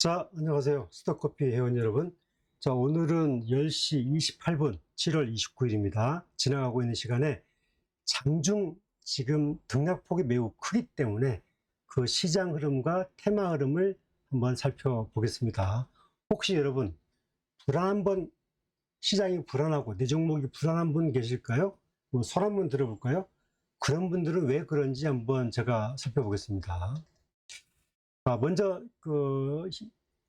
자, 안녕하세요. 스톡커피 회원 여러분. 자, 오늘은 10시 28분 7월 29일입니다. 지나가고 있는 시간에 장중 지금 등락폭이 매우 크기 때문에 그 시장 흐름과 테마 흐름을 한번 살펴보겠습니다. 혹시 여러분, 시장이 불안하고 내 종목이 불안한 분 계실까요? 손 한번 들어볼까요? 그런 분들은 왜 그런지 한번 제가 살펴보겠습니다. 먼저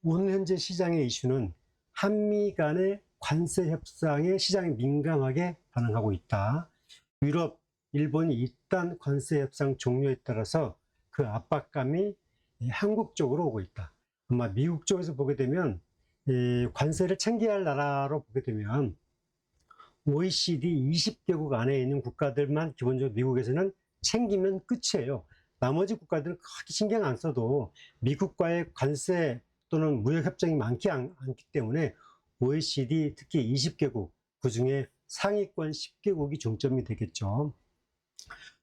오늘 현재 시장의 이슈는 한미 간의 관세 협상에 시장이 민감하게 반응하고 있다. 유럽, 일본이 일단 관세 협상 종료에 따라서 그 압박감이 한국 쪽으로 오고 있다. 아마 미국 쪽에서 보게 되면 이 관세를 챙겨야 할 나라로 보게 되면 OECD 20개국 안에 있는 국가들만 기본적으로 미국에서는 챙기면 끝이에요. 나머지 국가들은 크게 신경 안 써도 미국과의 관세 또는 무역 협정이 많지 않기 때문에 OECD 특히 20개국, 그중에 상위권 10개국이 중점이 되겠죠.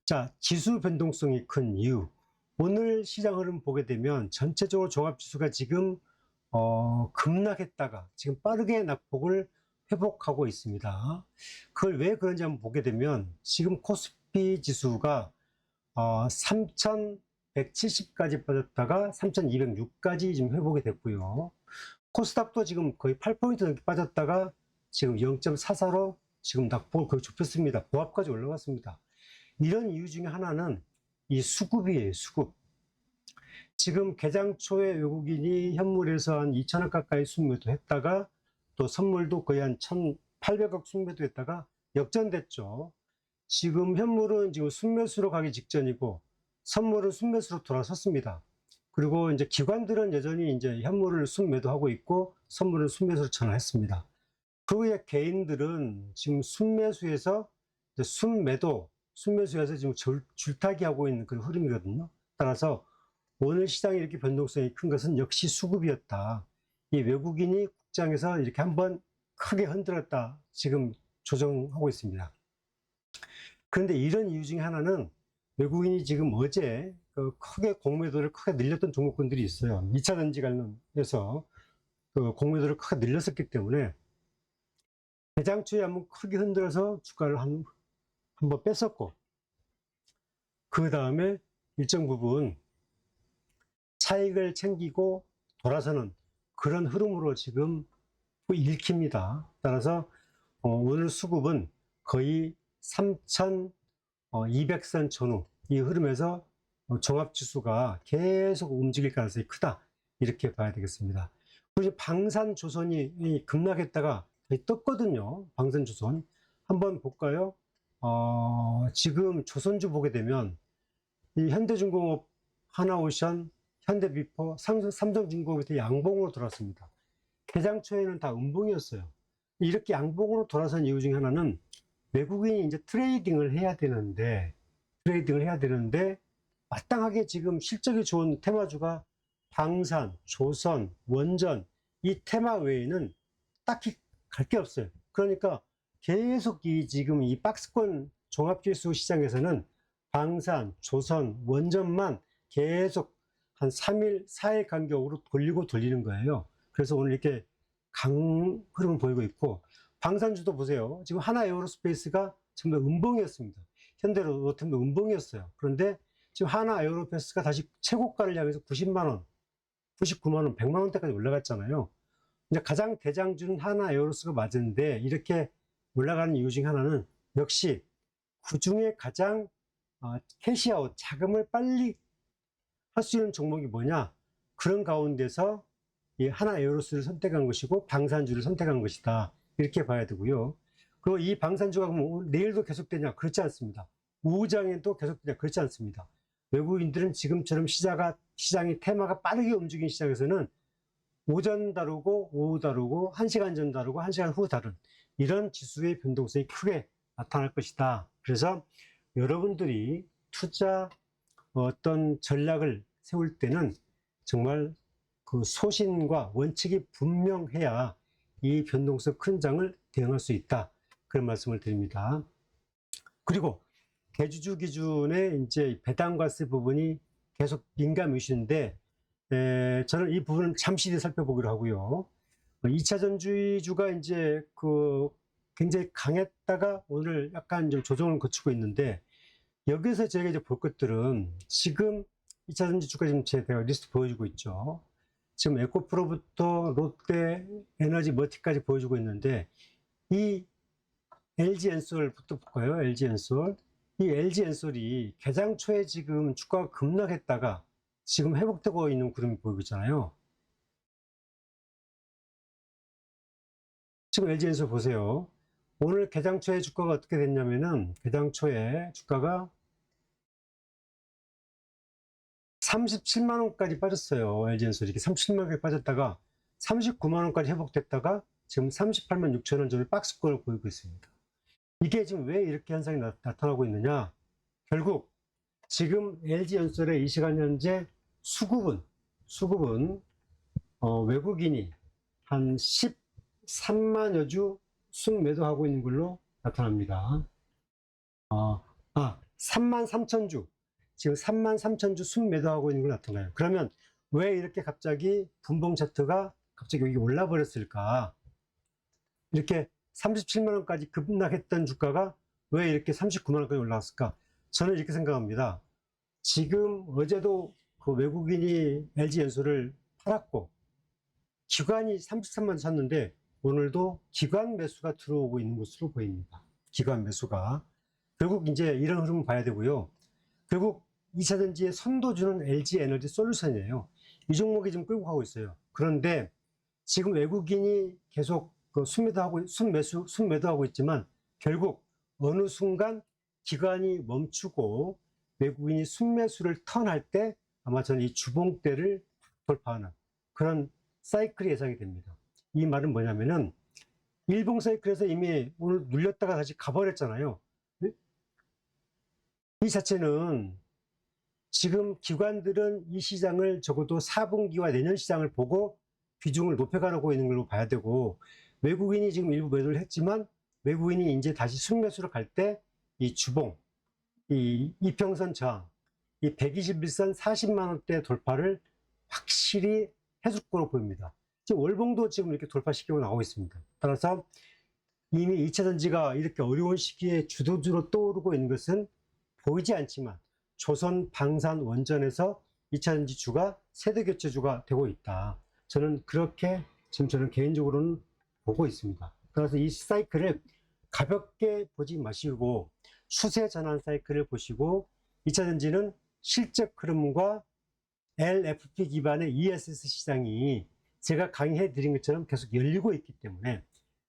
자, 지수 변동성이 큰 이유. 오늘 시장 흐름 보게 되면 전체적으로 종합지수가 지금 급락했다가 지금 빠르게 낙폭을 회복하고 있습니다. 그걸 왜 그런지 한번 보게 되면 지금 코스피 지수가 3,170까지 빠졌다가 3,206까지 지금 회복이 됐고요. 코스닥도 지금 거의 8포인트 넘게 빠졌다가 지금 0.44로 지금 낙폭을 거의 좁혔습니다. 보합까지 올라갔습니다. 이런 이유 중에 하나는 이 수급이에요, 수급. 지금 개장 초에 외국인이 현물에서 한 2,000억 가까이 순매도 했다가 또 선물도 거의 한 1,800억 순매도 했다가 역전됐죠. 지금 현물은 지금 순매수로 가기 직전이고 선물은 순매수로 돌아섰습니다. 그리고 이제 기관들은 여전히 이제 현물을 순매도하고 있고 선물을 순매수로 전환했습니다. 그 외에 개인들은 지금 순매수에서 순매수에서 지금 줄타기 하고 있는 그런 흐름이거든요. 따라서 오늘 시장이 이렇게 변동성이 큰 것은 역시 수급이었다. 이 외국인이 국장에서 이렇게 한번 크게 흔들었다. 지금 조정하고 있습니다. 그런데 이런 이유 중에 하나는 외국인이 지금 어제 크게 공매도를 크게 늘렸던 종목군들이 있어요. 2차 전지 관련해서 그 공매도를 크게 늘렸었기 때문에 대장초에 한번 크게 흔들어서 주가를 한번 뺐었고, 그 다음에 일정 부분 차익을 챙기고 돌아서는 그런 흐름으로 지금 읽힙니다. 따라서 오늘 수급은 거의 3,200선 전후 이 흐름에서 종합지수가 계속 움직일 가능성이 크다, 이렇게 봐야 되겠습니다. 그리고 방산조선이 급락했다가 떴거든요. 방산조선 한번 볼까요? 지금 조선주 보게 되면 이 현대중공업, 하나오션, 현대비포, 삼성중공업이 양봉으로 돌았습니다. 개장 초에는 다 음봉이었어요. 이렇게 양봉으로 돌아선 이유 중에 하나는 외국인이 이제 트레이딩을 해야 되는데 마땅하게 지금 실적이 좋은 테마주가 방산, 조선, 원전, 이 테마 외에는 딱히 갈 게 없어요. 그러니까 계속 지금 이 박스권 종합지수 시장에서는 방산, 조선, 원전만 계속 한 3일, 4일 간격으로 돌리는 거예요. 그래서 오늘 이렇게 강 흐름을 보이고 있고, 방산주도 보세요. 지금 하나 에어로스페이스가 정말 음봉이었습니다. 현대로템도 음봉이었어요. 그런데 지금 하나 에어로스페이스가 다시 최고가를 향해서 90만원, 99만원, 100만원대까지 올라갔잖아요. 이제 가장 대장주는 하나 에어로스가 맞은데 이렇게 올라가는 이유 중에 하나는 역시 그 중에 가장 캐시아웃, 자금을 빨리 할 수 있는 종목이 뭐냐? 그런 가운데서 이 하나 에어로스를 선택한 것이고 방산주를 선택한 것이다, 이렇게 봐야 되고요. 그리고 이 방산주가 내일도 계속되냐? 그렇지 않습니다. 오후장에도 계속되냐? 그렇지 않습니다. 외국인들은 지금처럼 시장이 테마가 빠르게 움직이는 시장에서는 오전 다르고 오후 다르고 1시간 전 다르고 1시간 후 다른 이런 지수의 변동성이 크게 나타날 것이다. 그래서 여러분들이 투자 어떤 전략을 세울 때는 정말 그 소신과 원칙이 분명해야 이 변동성 큰 장을 대응할 수 있다, 그런 말씀을 드립니다. 그리고 대주주 기준에 이제 배당과세 부분이 계속 민감 이슈인데 저는 이 부분은 잠시 뒤에 살펴보기로 하고요. 2차 전지주가 이제 굉장히 강했다가 오늘 약간 좀 조정을 거치고 있는데, 여기서 저희가 이제 볼 것들은 지금 2차 전지주가 지금 제가 리스트 보여주고 있죠. 지금 에코프로부터 롯데 에너지 멀티까지 보여주고 있는데, 이 LG 엔솔부터 볼까요? LG 엔솔. 이 LG 엔솔이 개장 초에 지금 주가가 급락했다가 지금 회복되고 있는 그림이 보이고 있잖아요. 지금 LG 엔솔 보세요. 오늘 개장 초에 주가가 어떻게 됐냐면은, 개장 초에 주가가 37만 원까지 빠졌어요. LG 엔솔이 이렇게 37만 원까지 빠졌다가 39만 원까지 회복됐다가 지금 38만 6천 원 정도 박스권을 보이고 있습니다. 이게 지금 왜 이렇게 현상이 나타나고 있느냐? 결국 지금 LG엔솔의 이 시간 현재 수급은 외국인이 한 13만여 주 순매도하고 있는 걸로 나타납니다. 3만 3천 주, 지금 3만 3천 주 순매도하고 있는 걸로 나타나요. 그러면 왜 이렇게 갑자기 분봉 차트가 갑자기 여기 올라 버렸을까? 이렇게 37만 원까지 급락했던 주가가 왜 이렇게 39만 원까지 올라갔을까? 저는 이렇게 생각합니다. 지금 어제도 그 외국인이 LG엔솔을 팔았고 기관이 33만 원 샀는데 오늘도 기관 매수가 들어오고 있는 것으로 보입니다. 기관 매수가. 결국 이제 이런 흐름을 봐야 되고요. 결국 2차 전지의 선도주는 LG에너지 솔루션이에요. 이 종목이 지금 끌고 가고 있어요. 그런데 지금 외국인이 계속 순매도하고 있지만 결국 어느 순간 기관이 멈추고 외국인이 순매수를 턴할 때 아마 저는 이 주봉대를 돌파하는 그런 사이클이 예상이 됩니다. 이 말은 뭐냐면은 일봉 사이클에서 이미 오늘 눌렸다가 다시 가버렸잖아요. 이 자체는 지금 기관들은 이 시장을 적어도 4분기와 내년 시장을 보고 비중을 높여가고 있는 걸로 봐야 되고, 외국인이 지금 일부 매도를 했지만 외국인이 이제 다시 순매수로 갈 때 이 주봉, 이 이평선 저항, 이 121선 40만 원대 돌파를 확실히 해줄 거로 보입니다. 지금 월봉도 지금 이렇게 돌파시키고 나오고 있습니다. 따라서 이미 2차 전지가 이렇게 어려운 시기에 주도주로 떠오르고 있는 것은 보이지 않지만 조선, 방산, 원전에서 2차 전지주가 세대교체주가 되고 있다. 저는 그렇게 지금 저는 개인적으로는 보고 있습니다. 그래서 이 사이클을 가볍게 보지 마시고 추세 전환 사이클을 보시고 2차 전지는 실적 흐름과 LFP 기반의 ESS 시장이 제가 강의해 드린 것처럼 계속 열리고 있기 때문에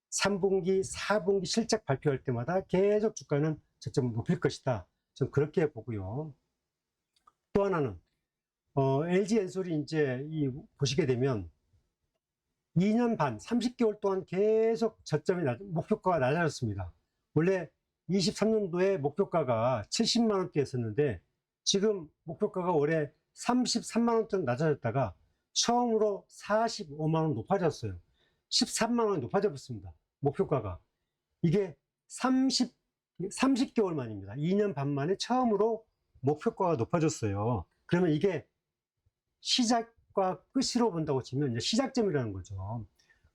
3분기, 4분기 실적 발표할 때마다 계속 주가는 저점을 높일 것이다. 좀 그렇게 보고요. 또 하나는 LG엔솔이 이제 보시게 되면 2년 반, 30개월 동안 계속 목표가가 낮아졌습니다. 원래 23년도에 목표가가 70만 원대였었는데 지금 목표가가 올해 33만 원쯤 낮아졌다가 처음으로 45만 원 높아졌어요. 13만 원이 높아져 버렸습니다. 목표가가. 이게 30개월 만입니다. 2년 반 만에 처음으로 목표가가 높아졌어요. 그러면 이게 시작과 끝으로 본다고 치면 이제 시작점이라는 거죠.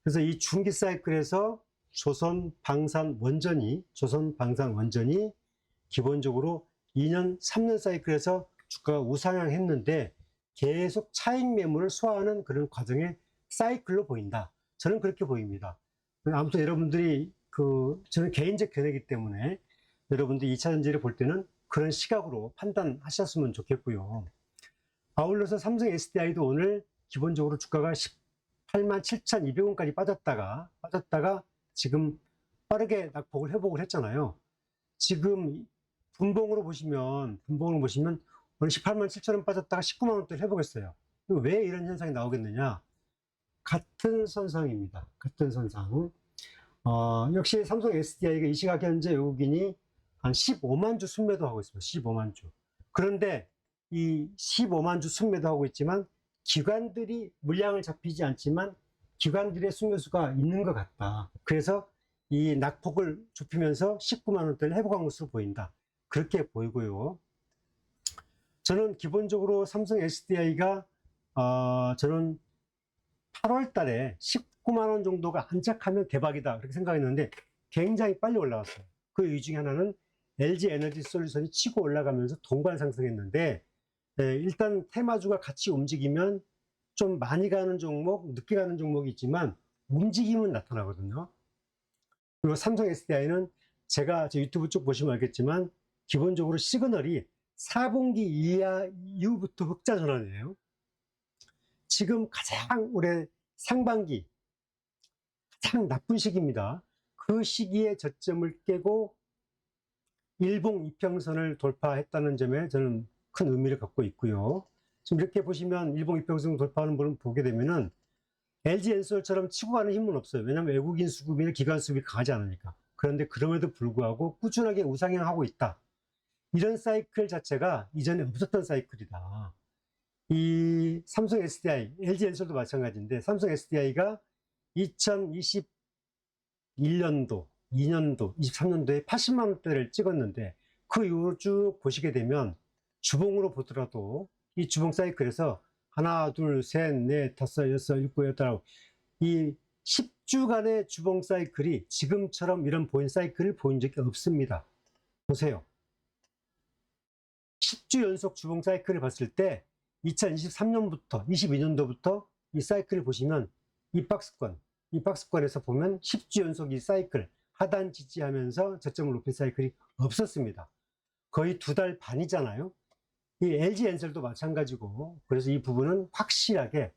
그래서 이 중기 사이클에서 조선, 방산, 원전이 기본적으로 2년, 3년 사이클에서 주가가 우상향했는데 계속 차익 매물을 소화하는 그런 과정의 사이클로 보인다. 저는 그렇게 보입니다. 아무튼 여러분들이 저는 개인적 견해이기 때문에 여러분들이 2차 전지를 볼 때는 그런 시각으로 판단하셨으면 좋겠고요. 아울러서 삼성 SDI도 오늘 기본적으로 주가가 18만 7,200원까지 빠졌다가 지금 빠르게 낙폭을 회복을 했잖아요. 지금 분봉으로 보시면 오늘 18만 7천원 빠졌다가 19만 원대를 회복했어요. 왜 이런 현상이 나오겠느냐? 같은 선상입니다. 같은 선상. 역시 삼성 SDI가 이 시각 현재 외국인이 한 15만 주 순매도 하고 있습니다. 15만 주. 그런데 이 15만 주 순매도 하고 있지만 기관들이 물량을 잡히지 않지만 기관들의 순매수가 있는 것 같다. 그래서 이 낙폭을 좁히면서 19만 원대를 회복한 것으로 보인다. 그렇게 보이고요. 저는 기본적으로 삼성 SDI가 저는 8월 달에 19만 원 정도가 안착하면 대박이다 그렇게 생각했는데 굉장히 빨리 올라왔어요. 그 이유 중에 하나는 LG 에너지 솔루션이 치고 올라가면서 동반 상승했는데, 일단 테마주가 같이 움직이면 좀 많이 가는 종목, 늦게 가는 종목이 있지만 움직임은 나타나거든요. 그리고 삼성 SDI는 제가 제 유튜브 쭉 보시면 알겠지만 기본적으로 시그널이 4분기 이후부터 흑자 전환이에요. 지금 가장 올해 상반기 가장 나쁜 시기입니다. 그 시기에 저점을 깨고 일봉 이평선을 돌파했다는 점에 저는 큰 의미를 갖고 있고요. 지금 이렇게 보시면 일봉 이평선 돌파하는 부분을 보게 되면은 LG엔솔처럼 치고 가는 힘은 없어요. 왜냐하면 외국인 수급이나 기관 수급이 강하지 않으니까. 그런데 그럼에도 불구하고 꾸준하게 우상향하고 있다. 이런 사이클 자체가 이전에 없었던 사이클이다. 이 삼성 SDI, LG엔솔도 마찬가지인데 삼성 SDI가 2021년도, 2년도, 23년도에 80만 원대를 찍었는데 그 이후로 쭉 보시게 되면 주봉으로 보더라도 이 주봉 사이클에서 하나, 둘, 셋, 넷, 다섯, 여섯, 일곱, 여덟, 아홉 이 10주간의 주봉 사이클이 지금처럼 이런 보인 사이클을 보인 적이 없습니다. 보세요. 10주 연속 주봉 사이클을 봤을 때 2023년부터 22년도부터 이 사이클을 보시면 이 박스권에서 보면 10주 연속 이 사이클 하단 지지하면서 저점을 높인 사이클이 없었습니다. 거의 2달 반이잖아요. 이 LG엔솔도 마찬가지고, 그래서 이 부분은 확실하게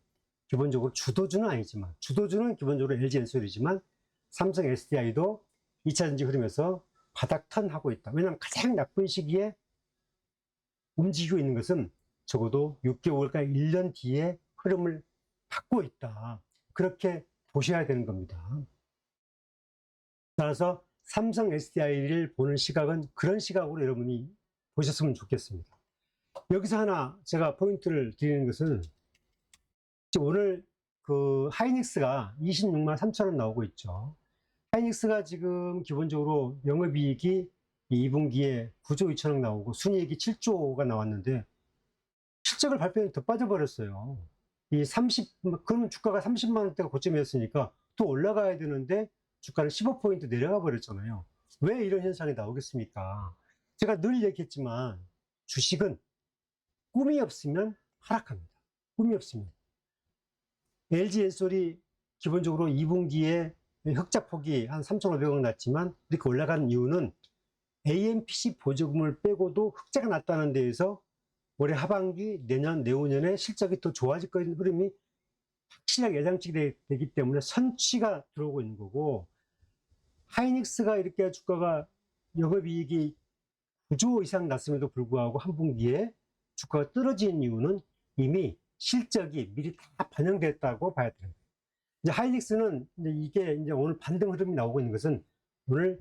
기본적으로 주도주는 아니지만 주도주는 기본적으로 LG엔솔이지만 삼성 SDI도 2차전지 흐름에서 바닥턴하고 있다. 왜냐하면 가장 나쁜 시기에 움직이고 있는 것은 적어도 6개월과 1년 뒤에 흐름을 받고 있다. 그렇게 보셔야 되는 겁니다. 따라서 삼성 SDI를 보는 시각은 그런 시각으로 여러분이 보셨으면 좋겠습니다. 여기서 하나 제가 포인트를 드리는 것은 오늘 그 하이닉스가 26만 3천 원 나오고 있죠. 하이닉스가 지금 기본적으로 영업이익이 2분기에 9조 2천억 나오고 순이익이 7조가 나왔는데 실적을 발표했는데 더 빠져버렸어요. 그러면 주가가 30만 원대가 고점이었으니까 또 올라가야 되는데 주가는 15포인트 내려가 버렸잖아요. 왜 이런 현상이 나오겠습니까? 제가 늘 얘기했지만 주식은 꿈이 없으면 하락합니다. 꿈이 없으면. LG엔솔이 기본적으로 2분기에 흑자폭이 한 3,500억 났지만 이렇게 올라가는 이유는 AMPC 보조금을 빼고도 흑자가 났다는 데에서 올해 하반기, 내년, 내후년에 실적이 더 좋아질 거라는 흐름이 확실하게 예상치 되기 때문에 선취가 들어오고 있는 거고, 하이닉스가 이렇게 주가가 영업이익이 9조 이상 났음에도 불구하고 한 분기에 주가가 떨어진 이유는 이미 실적이 미리 다 반영됐다고 봐야 됩니다. 이제 하이닉스는 이제 오늘 반등 흐름이 나오고 있는 것은 오늘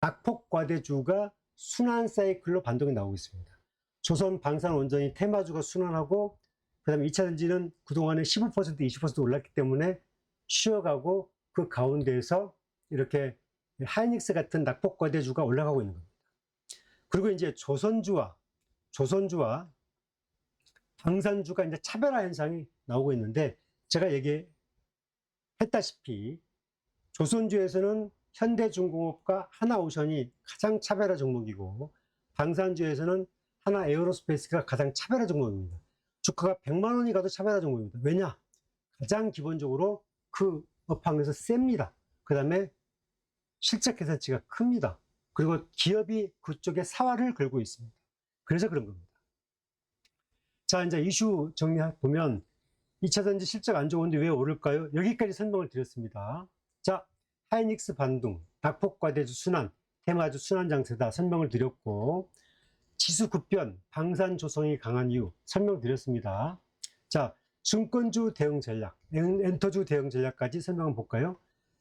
낙폭 과대주가 순환 사이클로 반등이 나오고 있습니다. 조선 방산원전이 테마주가 순환하고 그 다음에 2차전지는 그동안에 15% 20% 올랐기 때문에 쉬어가고 그 가운데에서 이렇게 하이닉스 같은 낙폭 과대주가 올라가고 있는 겁니다. 그리고 이제 조선주와 방산주가 이제 차별화 현상이 나오고 있는데 제가 얘기했다시피 조선주에서는 현대중공업과 하나오션이 가장 차별화 종목이고 방산주에서는 하나에어로스페이스가 가장 차별화 종목입니다. 주가가 100만 원이 가도 차별화 종목입니다. 왜냐? 가장 기본적으로 그 업황에서 셉니다. 그 다음에 실적 계산치가 큽니다. 그리고 기업이 그쪽에 사활을 걸고 있습니다. 그래서 그런 겁니다. 자, 이제 이슈 정리해보면 2차전지 실적 안 좋은데 왜 오를까요? 여기까지 설명을 드렸습니다. 자, 하이닉스 반등, 낙폭과대주 순환, 테마주 순환 장세다 설명을 드렸고, 지수 급변, 방산 조성이 강한 이유 설명드렸습니다. 자, 증권주 대응 전략, 엔터주 대응 전략까지 설명을 볼까요?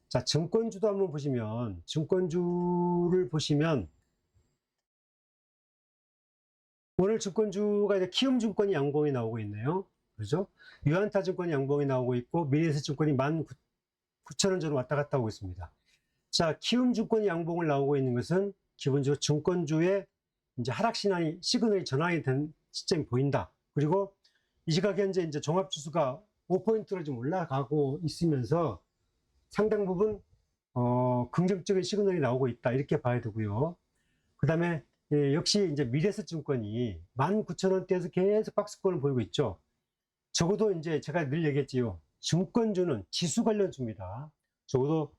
자, 증권주도 한번 보시면, 증권주를 보시면, 오늘 증권주가 이제 키움증권이 양봉이 나오고 있네요. 그죠? 유한타증권이 양봉이 나오고 있고, 미래에셋증권이 19,000원 전후 왔다 갔다 하고 있습니다. 자, 키움증권이 양봉을 나오고 있는 것은 기본적으로 증권주의 이제 하락 시그널이 전환이 된 시점이 보인다. 그리고 이 시각 현재 이제 종합지수가 5포인트로 좀 올라가고 있으면서 상당 부분 긍정적인 시그널이 나오고 있다, 이렇게 봐야 되고요. 그 다음에 역시 이제 미래에셋증권이 19,000원대에서 계속 박스권을 보이고 있죠. 적어도 이제 제가 늘 얘기했지요. 증권주는 지수 관련주입니다. 적어도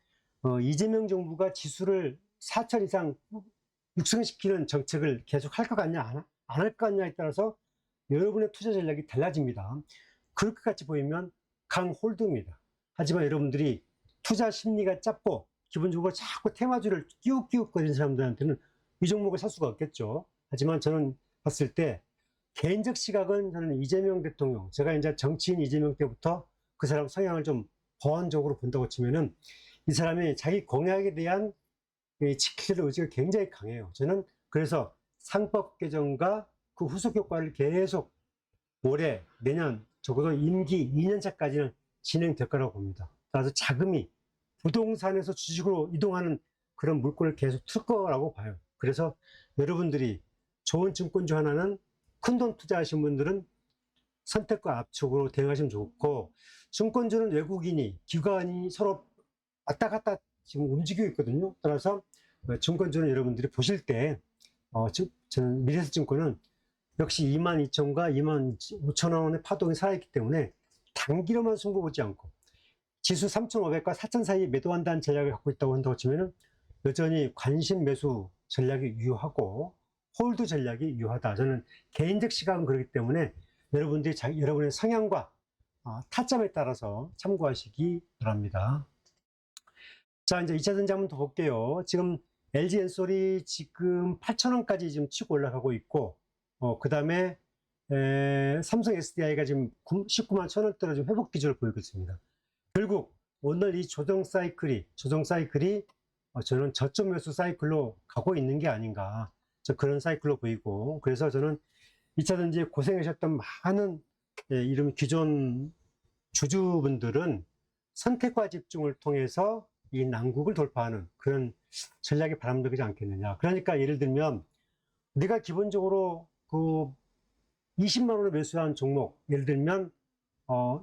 이재명 정부가 지수를 4천 이상 육성시키는 정책을 계속 할 것 같냐, 안 할 것 같냐에 따라서 여러분의 투자 전략이 달라집니다. 그럴 것 같이 보이면 강홀드입니다. 하지만 여러분들이 투자 심리가 짧고 기본적으로 자꾸 테마주를 끼욱끼욱거리는 사람들한테는 이 종목을 살 수가 없겠죠. 하지만 저는 봤을 때 개인적 시각은 저는 이재명 대통령, 제가 이제 정치인 이재명 때부터 그 사람 성향을 좀 보완적으로 본다고 치면은 이 사람이 자기 공약에 대한 지키려는 의지가 굉장히 강해요. 저는 그래서 상법 개정과 그 후속 효과를 계속 올해, 내년, 적어도 임기 2년차까지는 진행될 거라고 봅니다. 따라서 자금이 부동산에서 주식으로 이동하는 그런 물꼬를 계속 틀 거라고 봐요. 그래서 여러분들이 좋은 증권주 하나는 큰돈 투자하신 분들은 선택과 압축으로 대응하시면 좋고, 증권주는 외국인이, 기관이 서로 왔다 갔다 지금 움직이고 있거든요. 따라서 증권주는 여러분들이 보실 때, 저는 미래에셋증권은 역시 22,000원과 25,000원의 파동이 살아있기 때문에 단기로만 승부 보지 않고 지수 3,500과 4,000 사이에 매도한다는 전략을 갖고 있다고 한다고 치면은 여전히 관심 매수 전략이 유효하고 홀드 전략이 유효하다. 저는 개인적 시각은 그렇기 때문에 여러분들이 여러분의 성향과 타점에 따라서 참고하시기 바랍니다. 자, 이제 2차 전지 한번 더 볼게요. 지금 LG 엔솔이 지금 8,000원까지 지금 치고 올라가고 있고, 그 다음에 삼성 SDI가 지금 19만 1,000원대로 지금 회복 기조를 보이고 있습니다. 결국 오늘 이 조정 사이클이 저는 저점 매수 사이클로 가고 있는 게 아닌가, 그런 사이클로 보이고, 그래서 저는 2차 전지에 고생하셨던 많은 이런 기존 주주분들은 선택과 집중을 통해서 이 난국을 돌파하는 그런 전략이 바람직하지 않겠느냐. 그러니까 예를 들면 내가 기본적으로 그 20만 원에 매수한 종목, 예를 들면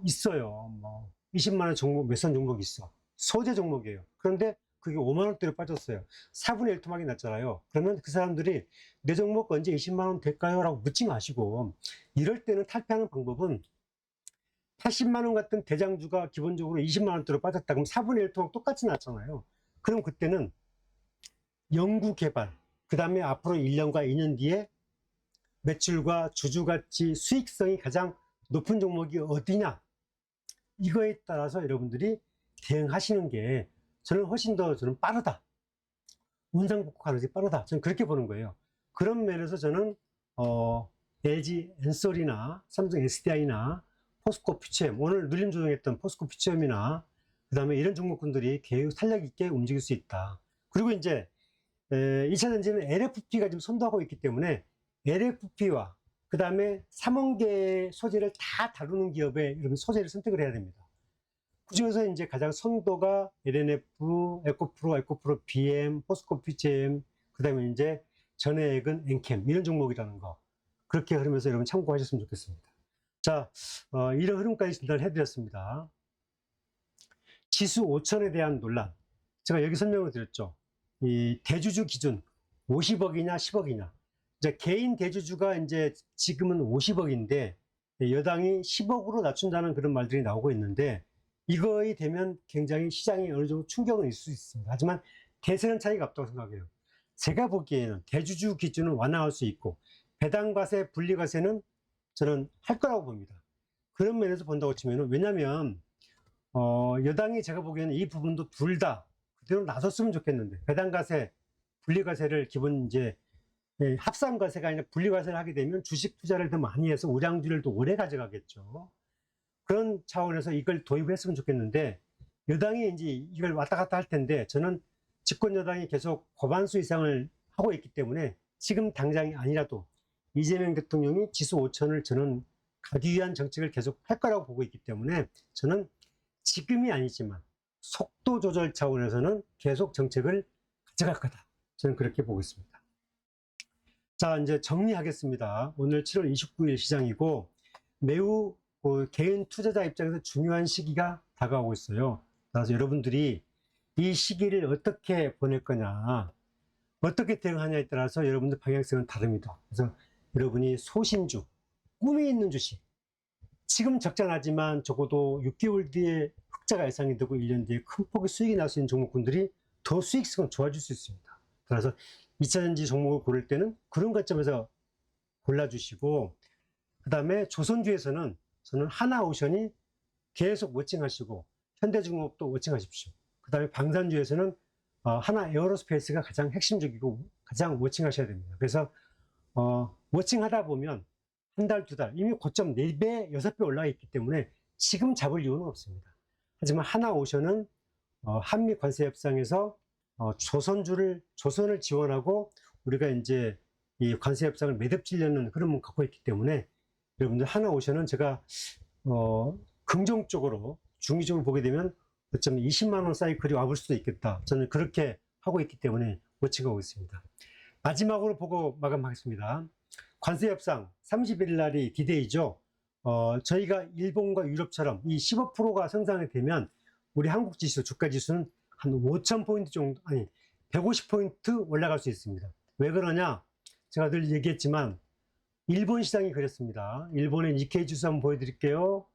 있어요. 뭐 20만 원 종목 매수한 종목이 있어. 소재 종목이에요. 그런데 그게 5만 원대로 빠졌어요. 4분의 1 토막이 났잖아요. 그러면 그 사람들이 내 종목 언제 20만 원 될까요? 라고 묻지 마시고, 이럴 때는 탈피하는 방법은 80만 원 같은 대장주가 기본적으로 20만 원대로 빠졌다. 그럼 4분의 1 토막 똑같이 났잖아요. 그럼 그때는 연구 개발, 그 다음에 앞으로 1년과 2년 뒤에 매출과 주주가치 수익성이 가장 높은 종목이 어디냐, 이거에 따라서 여러분들이 대응하시는 게 저는 훨씬 더 빠르다, 원상복구하는 게 빠르다, 저는 그렇게 보는 거예요. 그런 면에서 저는 LG 엔솔이나 삼성 SDI나 포스코 퓨처엠, 오늘 눌림 조정했던 포스코 퓨처엠이나 그 다음에 이런 종목군들이 계속 탄력 있게 움직일 수 있다. 그리고 이제 2차 전지는 LFP가 지금 선도하고 있기 때문에 LFP와 그 다음에 3원계 소재를 다 다루는 기업에 여러분 소재를 선택을 해야 됩니다. 그 중에서 이제 가장 선도가 LNF, 에코프로, BM, 포스코 퓨처엠, 그 다음에 이제 전해액은 엔캠, 이런 종목이라는 거, 그렇게 흐르면서 여러분 참고하셨으면 좋겠습니다. 자, 이런 흐름까지 진단을 해드렸습니다. 지수 5천에 대한 논란, 제가 여기 설명을 드렸죠. 이 대주주 기준 50억이냐 10억이냐. 이제 개인 대주주가 이제 지금은 50억인데 여당이 10억으로 낮춘다는 그런 말들이 나오고 있는데, 이거에 되면 굉장히 시장에 어느 정도 충격은 있을 수 있습니다. 하지만 대세는 차이가 없다고 생각해요. 제가 보기에는 대주주 기준은 완화할 수 있고 배당과세, 분리과세는 저는 할 거라고 봅니다. 그런 면에서 본다고 치면은, 왜냐면 여당이 제가 보기에는 이 부분도 둘 다 그대로 놔뒀으면 좋겠는데, 배당과세, 분리과세를 기본 이제 합산과세가 아니라 분리과세를 하게 되면 주식 투자를 더 많이 해서 우량주를 더 오래 가져가겠죠. 그런 차원에서 이걸 도입했으면 좋겠는데, 여당이 이제 이걸 왔다 갔다 할 텐데, 저는 집권 여당이 계속 과반수 이상을 하고 있기 때문에 지금 당장이 아니라도 이재명 대통령이 지수 5천을 저는 가기 위한 정책을 계속 할 거라고 보고 있기 때문에, 저는 지금이 아니지만 속도 조절 차원에서는 계속 정책을 가져갈 거다, 저는 그렇게 보고 있습니다. 자, 이제 정리하겠습니다. 오늘 7월 29일 시장이고, 매우 개인 투자자 입장에서 중요한 시기가 다가오고 있어요. 그래서 여러분들이 이 시기를 어떻게 보낼 거냐, 어떻게 대응하냐에 따라서 여러분들 방향성은 다릅니다. 그래서 여러분이 소신주, 꿈이 있는 주식, 지금 적자 나지만 적어도 6개월 뒤에 흑자가 예상이 되고 1년 뒤에 큰 폭의 수익이 날 수 있는 종목군들이 더 수익성은 좋아질 수 있습니다. 그래서 2차전지 종목을 고를 때는 그런 관점에서 골라주시고, 그 다음에 조선주에서는 저는 하나오션이 계속 워칭하시고, 현대중공업도 워칭하십시오. 그 다음에 방산주에서는 하나 에어로스페이스가 가장 핵심적이고 가장 워칭하셔야 됩니다. 그래서 워칭하다 보면 한 달, 두 달, 이미 고점 4배, 6배 올라가 있기 때문에 지금 잡을 이유는 없습니다. 하지만 하나오션은 한미 관세 협상에서 조선을 지원하고 우리가 이제 이 관세 협상을 매듭지려는 흐름을 갖고 있기 때문에 여러분들 하나오션은 제가 긍정적으로 중의적으로 보게 되면 어쩌면 20만 원 사이클이 와볼 수도 있겠다. 저는 그렇게 하고 있기 때문에 워칭하고 있습니다. 마지막으로 보고 마감하겠습니다. 관세 협상 31일 날이 디데이죠. 저희가 일본과 유럽처럼 이 15%가 성장이 되면 우리 한국 지수, 주가 지수는 한 5,000포인트 정도, 아니 150포인트 올라갈 수 있습니다. 왜 그러냐? 제가 늘 얘기했지만 일본 시장이 그랬습니다. 일본의 니케이 지수 한번 보여드릴게요.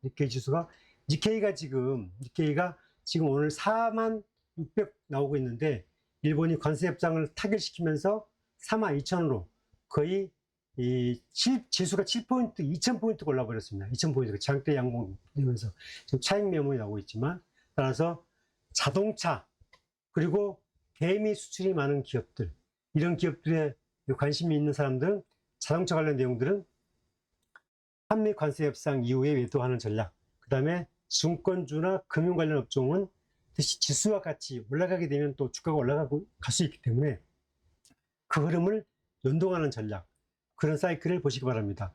니케이가 지금 오늘 42,600 나오고 있는데 일본이 관세 협상을 타결시키면서 42,000으로 거의 이 지수가 7포인트, 2,000포인트가 올라버렸습니다. 2,000포인트가 장대 양봉되면서 지금 차익 매물이 나오고 있지만, 따라서 자동차 그리고 개미 수출이 많은 기업들, 이런 기업들에 관심이 있는 사람들은 자동차 관련 내용들은 한미 관세 협상 이후에 매도하는 전략, 그 다음에 증권주나 금융 관련 업종은 지수와 같이 올라가게 되면 또 주가가 올라가고 갈 수 있기 때문에 그 흐름을 연동하는 전략, 그런 사이클을 보시기 바랍니다.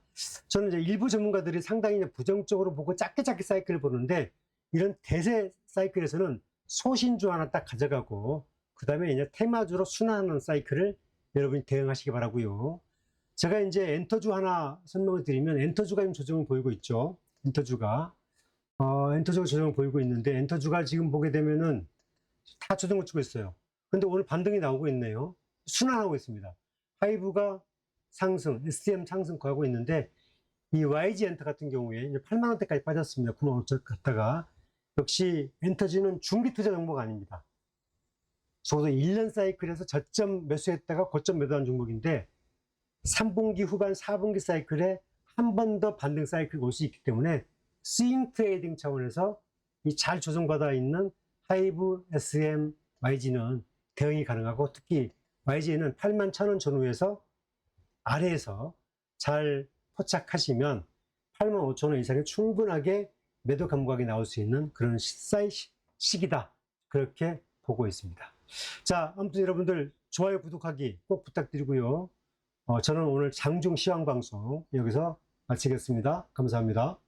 저는 이제 일부 전문가들이 상당히 부정적으로 보고 짧게 사이클을 보는데, 이런 대세 사이클에서는 소신주 하나 딱 가져가고 그 다음에 이제 테마주로 순환하는 사이클을 여러분이 대응하시기 바라고요. 제가 이제 엔터주 하나 설명을 드리면, 엔터주가 지금 조정을 보이고 있죠. 엔터주가 조정을 보이고 있는데, 엔터주가 지금 보게 되면은 다 조정을 주고 있어요. 근데 오늘 반등이 나오고 있네요. 순환하고 있습니다. 하이브가 상승, SDM 상승 가고 있는데, 이 YG 엔터 같은 경우에 이제 8만 원대까지 빠졌습니다. 9만 5천 갔다가, 역시 엔터지는 중기 투자 종목 아닙니다. 적어도 1년 사이클에서 저점 매수했다가 고점 매도한 종목인데, 3분기 후반, 4분기 사이클에 한 번 더 반등 사이클이 올 수 있기 때문에 스윙 트레이딩 차원에서 이 잘 조정받아 있는 하이브, SM, YG는 대응이 가능하고, 특히 YG는 81,000원 전후에서 아래에서 잘 포착하시면 85,000원 이상이 충분하게 매도 감각이 나올 수 있는 그런 시기다, 그렇게 보고 있습니다. 자, 아무튼 여러분들 좋아요, 구독하기 꼭 부탁드리고요. 저는 오늘 장중 시황 방송 여기서 마치겠습니다. 감사합니다.